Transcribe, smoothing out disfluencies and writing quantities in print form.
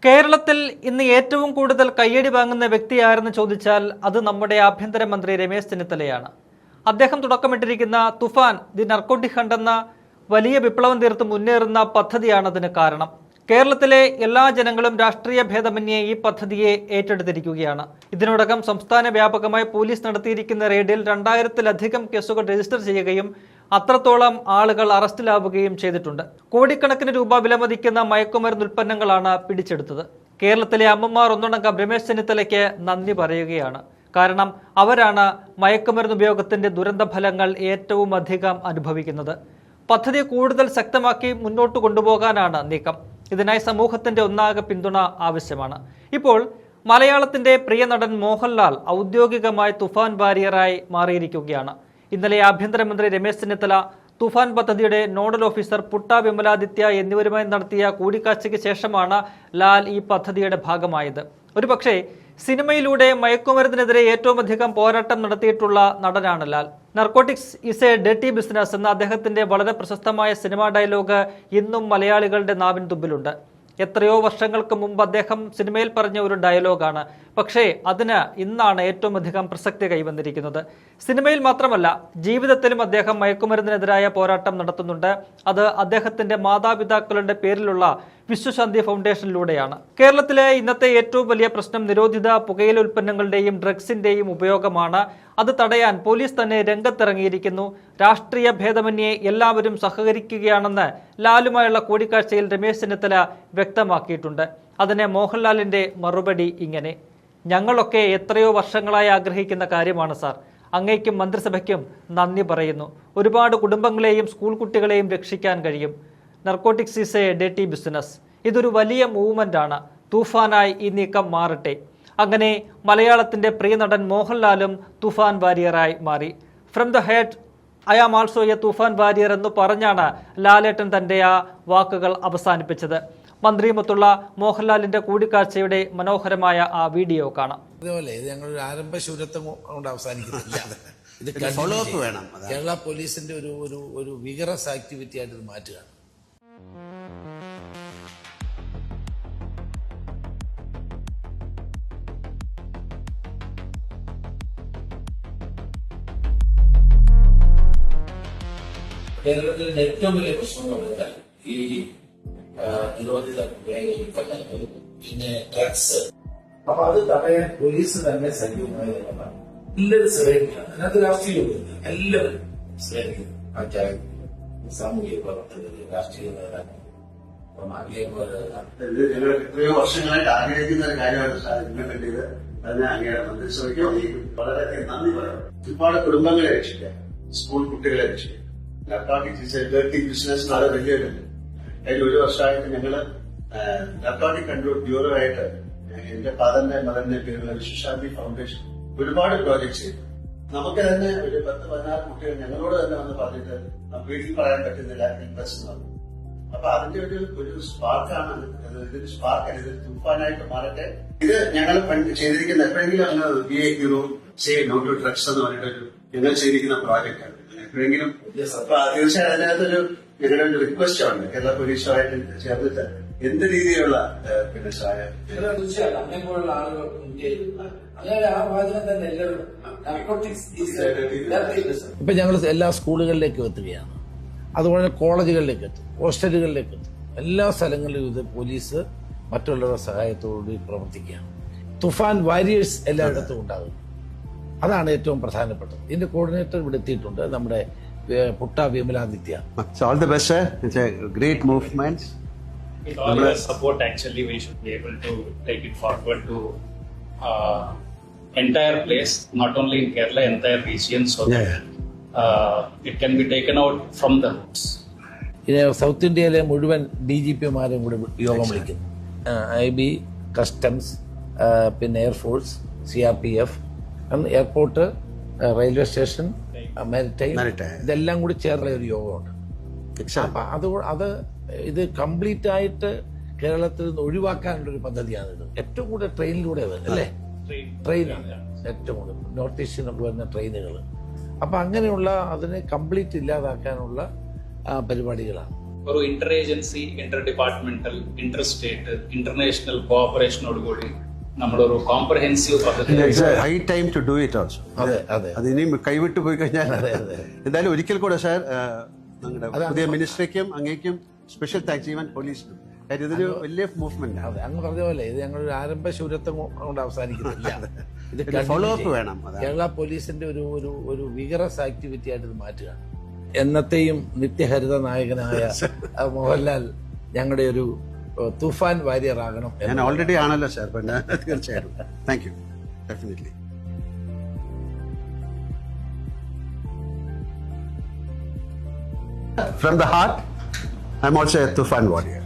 കേരളത്തിൽ ഇന്ന് ഏറ്റവും കൂടുതൽ കയ്യടി വാങ്ങുന്ന വ്യക്തിയാരെന്ന് ചോദിച്ചാൽ അത് നമ്മുടെ ആഭ്യന്തരമന്ത്രി രമേശ് ചെന്നിത്തലയാണ്. അദ്ദേഹം തുടക്കമിട്ടിരിക്കുന്ന തുഫാൻ ദി നർക്കോട്ടിക് ഹണ്ട് എന്ന വലിയ വിപ്ലവം തീർത്ത് മുന്നേറുന്ന പദ്ധതിയാണ് അതിന് കാരണം. കേരളത്തിലെ എല്ലാ ജനങ്ങളും രാഷ്ട്രീയ ഭേദമന്യേ ഈ പദ്ധതിയെ ഏറ്റെടുത്തിരിക്കുകയാണ്. ഇതിനോടകം സംസ്ഥാന വ്യാപകമായി പോലീസ് നടത്തിയിരിക്കുന്ന റെയ്ഡിൽ 2000-ലധികം കേസുകൾ രജിസ്റ്റർ ചെയ്യുകയും അത്രത്തോളം ആളുകൾ അറസ്റ്റിലാവുകയും ചെയ്തിട്ടുണ്ട്. കോടിക്കണക്കിന് രൂപ വിലമതിക്കുന്ന മയക്കുമരുന്ന് ഉൽപ്പന്നങ്ങളാണ് പിടിച്ചെടുത്തത്. കേരളത്തിലെ അമ്മമാർ ഒന്നടങ്കം രമേശ് ചെന്നിത്തലയ്ക്ക് നന്ദി പറയുകയാണ്. കാരണം അവരാണ് മയക്കുമരുന്ന് ഉപയോഗത്തിന്റെ ദുരന്ത ഫലങ്ങൾ ഏറ്റവും അധികം അനുഭവിക്കുന്നത്. പദ്ധതി കൂടുതൽ ശക്തമാക്കി മുന്നോട്ട് കൊണ്ടുപോകാനാണ് നീക്കം. ഇതിനായി സമൂഹത്തിന്റെ ഒന്നാകെ പിന്തുണ ആവശ്യമാണ്. ഇപ്പോൾ മലയാളത്തിന്റെ പ്രിയ നടൻ മോഹൻലാൽ ഔദ്യോഗികമായി തുഫാൻ വാരിയറായി മാറിയിരിക്കുകയാണ്. ഇന്നലെ ആഭ്യന്തരമന്ത്രി രമേശ് ചെന്നിത്തല തുഫാൻ പദ്ധതിയുടെ നോഡൽ ഓഫീസർ പുട്ട വിമലാദിത്യ എന്നിവരുമായി നടത്തിയ കൂടിക്കാഴ്ചയ്ക്ക് ശേഷമാണ് ലാൽ ഈ പദ്ധതിയുടെ ഭാഗമായത്. ഒരുപക്ഷെ സിനിമയിലൂടെ മയക്കുമരുന്നിനെതിരെ ഏറ്റവും അധികം പോരാട്ടം നടത്തിയിട്ടുള്ള നടനാണ് Lal. Narcotics is A dirty business എന്ന അദ്ദേഹത്തിന്റെ വളരെ പ്രശസ്തമായ സിനിമാ ഡയലോഗ് ഇന്നും മലയാളികളുടെ നാവിൻ തുമ്പിലുണ്ട്. എത്രയോ വർഷങ്ങൾക്ക് മുമ്പ് അദ്ദേഹം സിനിമയിൽ പറഞ്ഞ ഒരു ഡയലോഗാണ്. പക്ഷേ അതിന് ഇന്നാണ് ഏറ്റവും അധികം പ്രസക്തി കൈവന്നിരിക്കുന്നത്. സിനിമയിൽ മാത്രമല്ല, ജീവിതത്തിലും അദ്ദേഹം മയക്കുമരുന്നിനെതിരായ പോരാട്ടം നടത്തുന്നുണ്ട്. അത് അദ്ദേഹത്തിന്റെ മാതാപിതാക്കളുടെ പേരിലുള്ള വിശ്വശാന്തി ഫൗണ്ടേഷനിലൂടെയാണ്. കേരളത്തിലെ ഇന്നത്തെ ഏറ്റവും വലിയ പ്രശ്നം നിരോധിത പുകയില ഉൽപ്പന്നങ്ങളുടെയും ഡ്രഗ്സിന്റെയും ഉപയോഗമാണ്. അത് തടയാൻ പോലീസ് തന്നെ രംഗത്തിറങ്ങിയിരിക്കുന്നു. രാഷ്ട്രീയ ഭേദമന്യേ എല്ലാവരും സഹകരിക്കുകയാണെന്ന് ലാലുമായുള്ള കൂടിക്കാഴ്ചയിൽ രമേശ് ചെന്നിത്തല വ്യക്തമാക്കിയിട്ടുണ്ട്. അതിന് മോഹൻലാലിന്റെ മറുപടി ഇങ്ങനെ: ഞങ്ങളൊക്കെ എത്രയോ വർഷങ്ങളായി ആഗ്രഹിക്കുന്ന കാര്യമാണ് സാർ. അങ്ങേക്കും മന്ത്രിസഭയ്ക്കും നന്ദി പറയുന്നു. ഒരുപാട് കുടുംബങ്ങളെയും സ്കൂൾ കുട്ടികളെയും രക്ഷിക്കാൻ കഴിയും. Narcotics is A dirty business. ഇതൊരു വലിയ മൂവ്മെന്റ് ആണ്. തൂഫാനായി ഈ നീക്കം മാറട്ടെ. അങ്ങനെ മലയാളത്തിന്റെ പ്രിയ നടൻ മോഹൻലാലും തുഫാൻ വാരിയറായി മാറി. From the head I am also a Toofan warrior എന്ന് പറഞ്ഞാണ് ലാലേട്ടൻ തന്റെ ആ വാക്കുകൾ അവസാനിപ്പിച്ചത്. മന്ത്രിയുമൊത്തുള്ള മോഹൻലാലിന്റെ കൂടിക്കാഴ്ചയുടെ മനോഹരമായ ആ വീഡിയോ കാണാം. അതേപോലെ ഇത് ഞങ്ങളൊരു ആരംഭശൂരത്വം കൊണ്ട് അവസാനിക്കുന്നില്ല. ഇത് വേണം. കേരള പോലീസിന്റെ ഒരു വിഗറസ് ആക്ടിവിറ്റി ആയിട്ട് ഇത് മാറ്റുകയാണ്. കേരളത്തിലെ ഏറ്റവും വലിയ പ്രശ്നം ഈ നിരോധിത പിന്നെ ഡ്രഗ്സ്. അപ്പൊ അത് തടയാൻ പോലീസ് തന്നെ സജീവമായി നിലപാടാണ്. എല്ലാവരും സഹകരിക്കണം. അതിനകത്ത് രാഷ്ട്രീയമില്ല, എല്ലാവരും സഹകരിക്കണം. ആചാരം, സാമൂഹിക പ്രവർത്തകർ, രാഷ്ട്രീയ നേതാക്കൾ, എത്രയോ വർഷങ്ങളായിട്ട് ആഗ്രഹിക്കുന്ന ഒരു കാര്യമാണ് സാർ ഇംപ്ലിമെന്റ് ചെയ്ത് അതിനെ അങ്ങയുടെ മന്ത്രിസഭയ്ക്കോ വളരെയധികം നന്ദി പറയാം. ഒരുപാട് കുടുംബങ്ങളെ രക്ഷിക്കാം, സ്കൂൾ കുട്ടികളെ രക്ഷിക്കാം. നർക്കോട്ടിക്സ് ഡേർട്ടി ബിസിനസ് വളരെ വലിയൊരുണ്ട്. അതിൽ ഒരു വർഷമായിട്ട് ഞങ്ങള് നർക്കോട്ടിക് കൺട്രോൾ ബ്യൂറോ ആയിട്ട് എന്റെ ഫാദറിന്റെ മദറിന്റെ പേരുള്ള വിശ്വശാന്തി ഫൗണ്ടേഷൻ ഒരുപാട് പ്രോജക്ട്സ് ചെയ്തു. നമുക്ക് തന്നെ ഒരു 10-16 കുട്ടികൾ ഞങ്ങളോട് തന്നെ വന്ന് പറഞ്ഞിട്ട് വീട്ടിൽ പറയാൻ പറ്റുന്നില്ല ഇൻട്രസ്റ്റ് എന്ന്. അപ്പൊ അതിന്റെ ഒരു സ്പാർക്കാണ് ഇതൊരു സ്പാർക്ക്. ഇത് തൂഫാനായിട്ട് മാറട്ടെ. ഇത് ഞങ്ങൾ ചെയ്തിരിക്കുന്ന എപ്പോഴെങ്കിലും അങ്ങനെ സേ നോ ടു ഡ്രഗ്സ് എന്ന് പറഞ്ഞിട്ടൊരു ഞങ്ങൾ ചെയ്തിരിക്കുന്ന പ്രോജക്റ്റാണ്. എപ്പോഴെങ്കിലും തീർച്ചയായും അതിനകത്തൊരു ഞങ്ങളുടെ ഒരു റിക്വസ്റ്റ് ആണ് കേരള പോലീസുമായിട്ട് ചേർന്നിട്ട് എന്ത് രീതിയിലുള്ള പിന്നെ സഹായം ഇപ്പൊ ഞങ്ങൾ എല്ലാ സ്കൂളുകളിലേക്കും എത്തുകയാണ്. അതുപോലെ കോളേജുകളിലേക്ക് എത്തും, ഹോസ്റ്റലുകളിലേക്ക് എത്തും. എല്ലാ സ്ഥലങ്ങളിലും ഇത് പോലീസ് മറ്റുള്ളവരുടെ സഹായത്തോടുകൂടി പ്രവർത്തിക്കുകയാണ്. തുഫാൻ വാരിയേഴ്സ് എല്ലായിടത്തും ഉണ്ടാകും. അതാണ് ഏറ്റവും പ്രധാനപ്പെട്ടത്. ഇതിന്റെ കോർഡിനേറ്റർ ഇവിടെ എത്തിയിട്ടുണ്ട്, നമ്മുടെ Putta Vimaladitya. All the best, sir. It's a great movement. With all your support, actually, we should be able to take it forward to entire place, not only in Kerala, entire region, so that it can be taken out from the roots. ഇത് south ഇന്ത്യയിലെ മുഴുവൻ DGPമാരും കൂടെ യോഗം വിളിക്കുന്നു. IB, customs, പിന്നെ air force, CRPF, airport, railway station, maritime, ഇതെല്ലാം കൂടി ചേർന്ന ഒരു യോഗമുണ്ട്. അത് ഇത് കംപ്ലീറ്റ് ആയിട്ട് കേരളത്തിൽ നിന്ന് ഒഴിവാക്കാനുള്ള ഒരു പദ്ധതിയാണിത്. ഏറ്റവും കൂടുതൽ ട്രെയിനിലൂടെ അല്ലേ, ട്രെയിനാണ് ഏറ്റവും കൂടുതൽ നോർത്ത് ഈസ്റ്റിൽ നിന്നൊക്കെ വരുന്ന ട്രെയിനുകൾ. അപ്പൊ അങ്ങനെയുള്ള അതിനെ കംപ്ലീറ്റ് ഇല്ലാതാക്കാനുള്ള പരിപാടികളാണ്. ഒരു inter agency, inter departmental, inter state, international കോഓപ്പറേഷനോടുകൂടി നമ്മളൊരു കോംപ്രഹെൻസീവ് പദ്ധതി. High time to do it also. അതെ അതെ അത് ഇനിയും കൈവിട്ടു പോയി കഴിഞ്ഞാൽ എന്തായാലും ഒരിക്കൽ കൂടെ സാർ നിങ്ങളുടെ പുതിയ മിനിസ്ട്രിക്കും അങ്ങേക്കും സ്പെഷ്യൽ താങ്ക്സ്, ഈവൻ പോലീസിനും. കാര്യം ഇതൊരു വലിയ മൂവ്മെന്റ് ആണ്. അതെ, അങ്ങ് പറഞ്ഞ പോലെ ഇത് ഞങ്ങളൊരു ആരംഭ ശൂരത്വം കൊണ്ട് അവസാനിക്കുന്നില്ല. ഇത് ഫോളോ അപ്പ് വേണം. കേരള പോലീസിന്റെ ഒരു വിഗറസ് ആക്ടിവിറ്റി ആയിട്ട് ഇത് മാറ്റുകയാണ്. എന്നത്തെയും നിത്യഹരിത നായകനായ മോഹൻലാൽ ഞങ്ങളുടെ ഒരു തുഫാൻ വാരിയർ ആകണം. ഞാൻ ഓൾറെഡി ആണല്ലോ സാർ, പിന്നെ തീർച്ചയായിട്ടും. Thank you. Definitely. From the heart, I'm also a Tufan warrior.